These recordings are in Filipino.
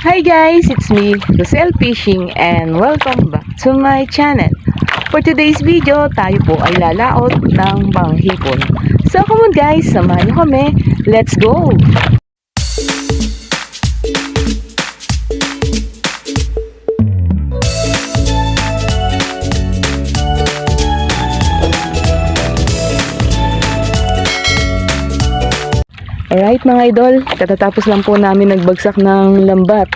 Hi guys, it's me, Rosel Fishing, and welcome back to my channel. For today's video, tayo po ay lalaot ng panghipon. So come on guys, samahan niyo kami. Let's go! Alright mga idol, katatapos lang po namin nagbagsak ng lambat.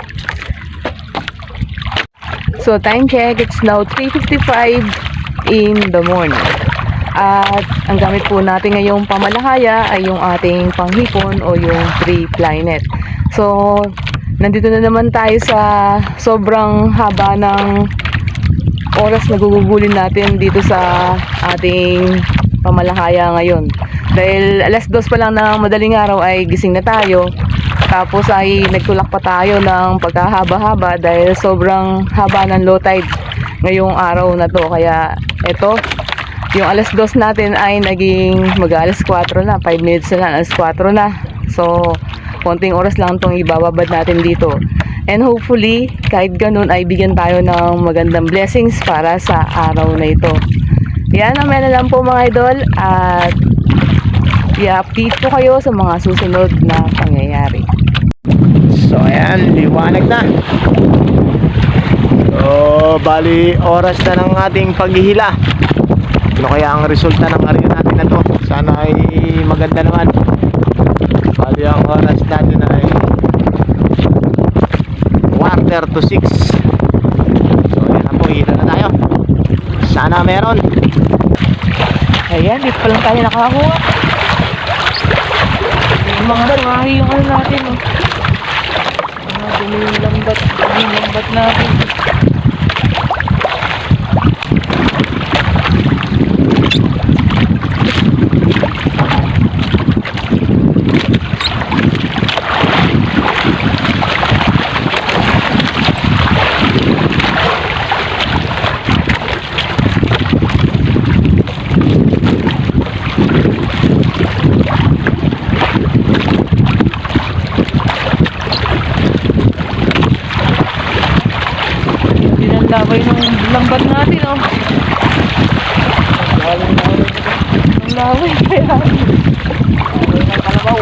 So time check, it's now 3:55 in the morning. At ang gamit po natin ngayong pamalahaya ay yung ating panghipon o yung 3-ply net. So nandito na naman tayo sa sobrang haba ng oras na gugugulin natin dito sa ating pamalahaya ngayon. Dahil alas 2 pa lang ng madaling araw ay gising na tayo. Tapos ay nagtulak pa tayo ng pagkahaba-haba dahil sobrang haba ng low tide ngayong araw na to. Kaya ito, yung alas 2 natin ay naging mag-alas 4 na. 5 minutes na lang, alas 4 na. So, konting oras lang itong ibababad natin dito. And hopefully, kahit ganun ay bigyan tayo ng magandang blessings para sa araw na ito. Yan, naman na lang po mga idol. At i-update ko kayo sa mga susunod na pangyayari. So ayan, liwanag na. So bali oras na ng ating paghihila. Ano kaya ang resulta ng area natin na to? Sana ay maganda naman. Bali ang oras natin ay 5:45. So ayan na po, hila na tayo. Sana meron. Ayan, dito pa lang tayo nakakuha. Mga bahay yung ano natin, oh. Mga dumi yung lambat natin. Laway ng lambat natin, oh. Ang laway kaya. Laway ng kalabaw.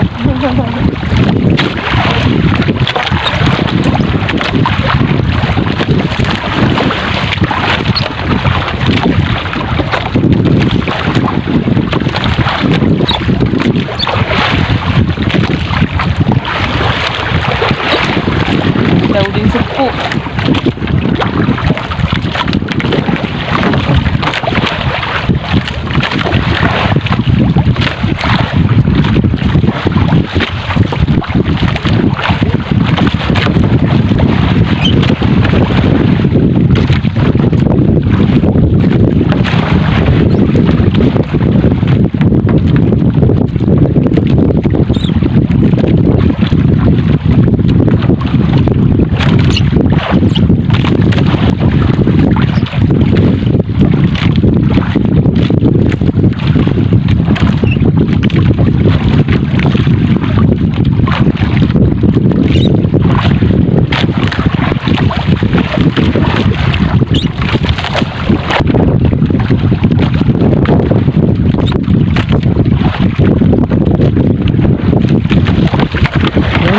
Daw din sugpo.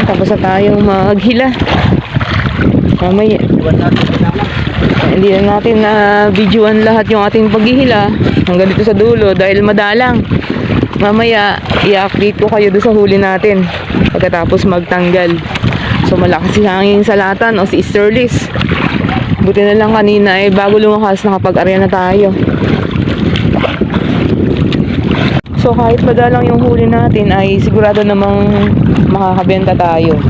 Tapos na tayong maghila. Mamaya hindi na natin na videoan lahat yung ating paghihila hanggang dito sa dulo dahil madalang. Mamaya i-update ko kayo doon sa huli natin pagkatapos magtanggal. So malakas si hangin sa latan o si easterlies. Buti na lang kanina bago lumakas nakapag-area na tayo. So kahit madalang yung huli natin ay sigurado namang makakabenta tayo.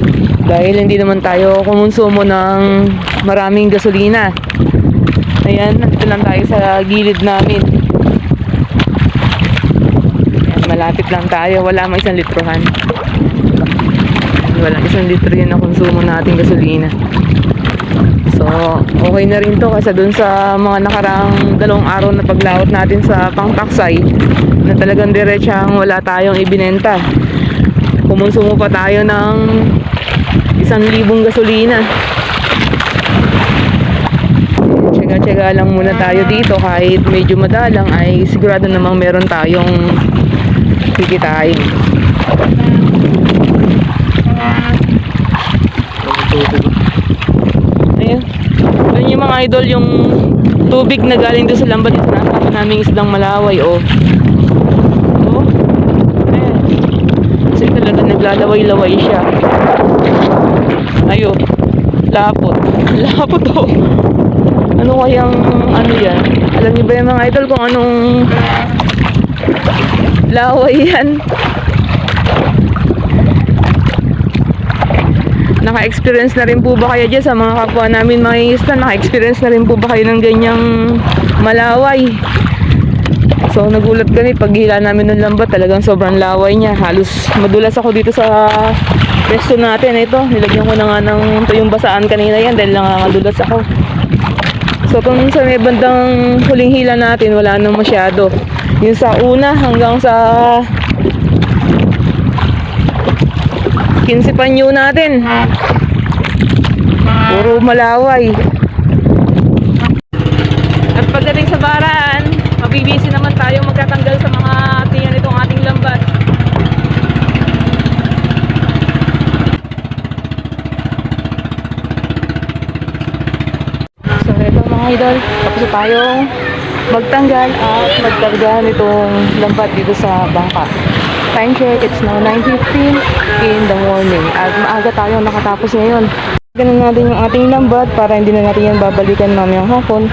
Dahil hindi naman tayo kumonsumo ng maraming gasolina. Ayan, nandito lang tayo sa gilid namin. Ayan, malapit lang tayo. Wala mang 1 litrohan. Walang 1 litro yun na konsumo nating gasolina. So okay na rin to kasi dun sa mga nakaraang 2 araw na paglaot natin sa Pangtaksay na talagang diretsang wala tayong ibinenta. Kumonsumo pa tayo ng 1,000 gasolina. Tsaga-tsaga lang muna tayo dito kahit medyo madalang ay sigurado namang meron tayong kikitain. Ayun. Ayun yung mga idol, yung tubig na galing doon sa lambat yung sinasama naming isdang Malaway. Oh. Oh. Ayan. Kasi talaga naglalaway-laway siya. Ayun. Lapot. Lapot oh. Ano kayang ano yan? Alam niyo ba yung mga idol kung anong laway yan? Naka-experience na rin po ba kayo dyan sa mga kapwa namin mga ingisda? Naka-experience na rin po ba kayo ng ganyang malaway? So nagulat kami pag hila namin ng lambat, talagang sobrang laway niya. Halos madulas ako dito sa resto natin. Ito, nilagyan ko na nga ng tuyong basaan kanina yan dahil nangangadulas ako. So kung sa may bandang huling hila natin, wala nang masyado. Yung sa una hanggang sa 15 panyo natin, puro malaway. At pagdating sa baraan, mabibisi naman tayo magkatanggal sa mga tiyan itong ating lambat. So ito mga idol, tapos na tayong magtanggal at magkarga nitong lambat dito sa bangka. Time check, it's now 9:15 in the morning at maaga tayong nakatapos ngayon. Ganun natin yung ating lambat para hindi na natin yan babalikan mamayang hapon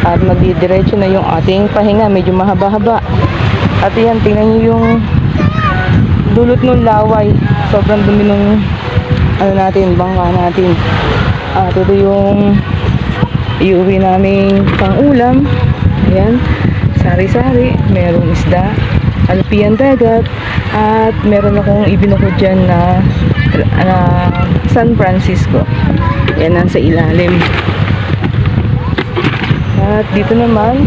at magdidiretso na yung ating pahinga, medyo mahaba-haba. At yan, tingnan nyo yung dulot ng laway, sobrang dumi nung ano natin, bangka natin. At ito yung iuwi naming pang-ulam. Ayan, sari-sari, merong isda, alpian dagat, at meron akong ibinukod dyan na San Francisco. Yan, nasa ilalim. At dito naman,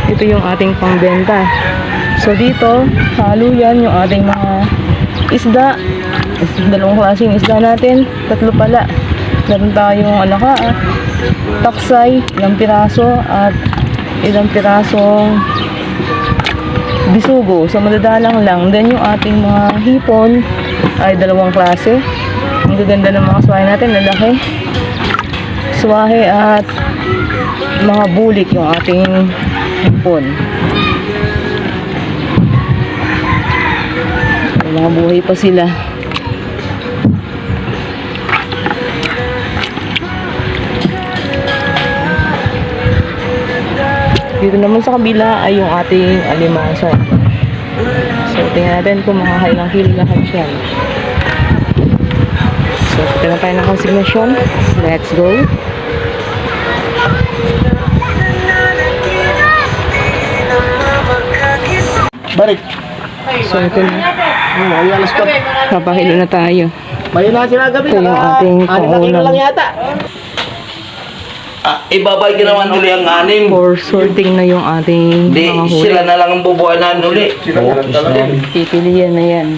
ito yung ating pangbenta. So dito, halo yan yung ating mga isda. Dalawang klaseng isda natin, tatlo pala. Meron tayong alaka, taksay, ilang piraso, at ilang pirasong bisugo. So madadalang lang. Then yung ating mga hipon ay dalawang klase. Ang gaganda ng mga swahe natin, lalaki. Swahe at mga bulik yung ating hipon. May mga buhay pa sila. Dito naman sa kabila ay yung ating alimansa. So, tingnan natin kung makakailang kilo lahat yan. So, tingnan tayo ng konsignasyon. Let's go. Balik. So, ito na. Ay, alas ko. Papakilo na tayo. May na sila gabi. Ito yung ating pangulam. Lang yata. Ibabay ko naman uli ang anim. For sorting na yung ating Hindi, mga huli. sila na lang ang bubuhanan uli. Pipilian na yan.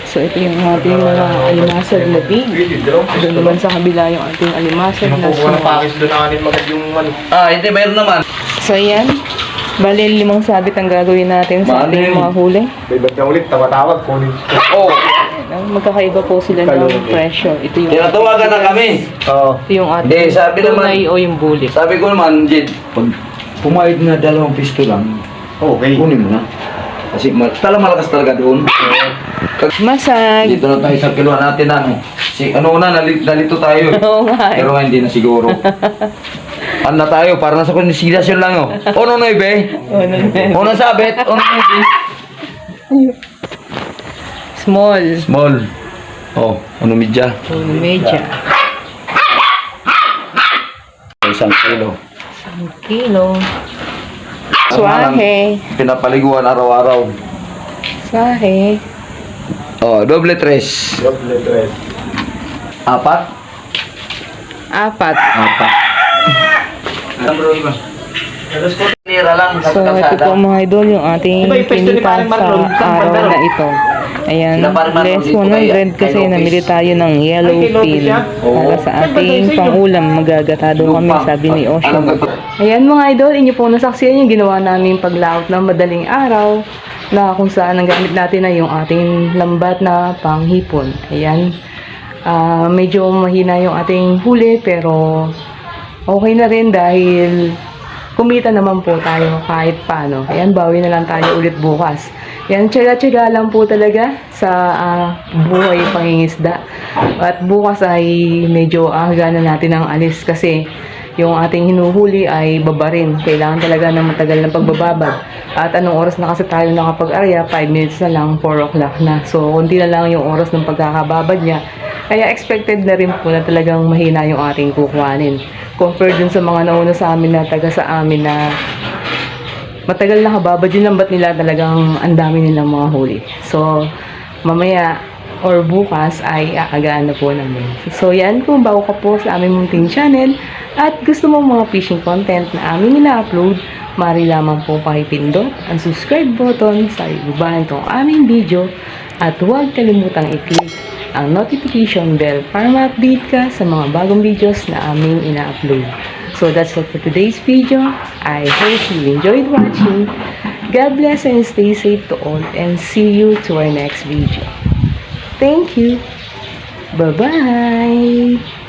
So, ito yung ating mga alimasag na big. Doon naman sa kabila yung ating alimasag na Nakukuha ng small. pakis doon ang anin magad yung ano. Hindi, mayroon naman. So, yan. Bali, 5 sabit ang gagawin natin sa ating mga huli. May ba't ka ulit, tawag kunin. Oo, Magkakaiba po sila ng presyo. Ito yung tinatawagan na kami. Oo. ito yung ating Hindi, sabi naman- tunay o yung bulik. Sabi ko naman, Jed, pag pumayag na 2 pisto lang, Okay. kunin mo na. Kasi malakas talaga doon. Masag. Dito na tayo sa kiluan natin ano. Ano na, nalito tayo. Oo nga. Pero nga hindi na siguro. Ano na tayo, para nasa konsiderasyon lang oh. Ono na ibe? Ono sabit? Ono na ibe? Small. Small. Oh, ano medya? Medya. 1 kilo. 1 kilo. Swahe. Pinapaliguan araw-araw. Swahe. Oh, doble 3. Doble tres. 4? 4. 4. Lira lang sa So, ito kalsada. po mga idol, yung ating Iba yung pwesto ni pinita Paring sa Marlon. Saan araw banda na ron? ito. Ayan, Sila parang less dito kay 100 kasi Lopez. namili tayo ng yellow Ay, kay Lopez pin. siya? Para sa ating pangulam, magagatado kami, sabi ni Osho. Ayan mga idol, inyo po nasaksiyan yung ginawa namin paglaot ng madaling araw na kung saan ang gamit natin ay yung ating lambat na panghipon. Ayan. Medyo mahina yung ating huli pero okay na rin dahil kumita naman po tayo kahit paano. Ayan, bawi na lang tayo ulit bukas. Yan, tsaga-tsaga lang po talaga sa buhay pangingisda. At bukas ay medyo aga na natin ang alis kasi yung ating hinuhuli ay babarin. Kailangan talaga ng matagal na pagbababad. At anong oras na kasi tayo nakapag-arya? 5 minutes na lang, 4 o'clock na. So, kunti na lang yung oras ng pagkakababad niya. Kaya expected na rin po na talagang mahina yung ating kukuhanin. Compared dun sa mga nauna sa amin na taga sa amin na matagal na kababad yung lambat nila, talagang ang dami nilang mga huli. So, mamaya or bukas ay aagaan na po namin. So, yan, kung bago ka po sa aming munting channel at gusto mo mga fishing content na aming ina-upload, maaari lamang po pakipindot ang subscribe button sa ibaba nitong aming video at huwag kalimutang i-click ang notification bell para ma-update ka sa mga bagong videos na aming ina-upload. So that's all for today's video. I hope you enjoyed watching. God bless and stay safe to all and see you to our next video. Thank you. Bye-bye.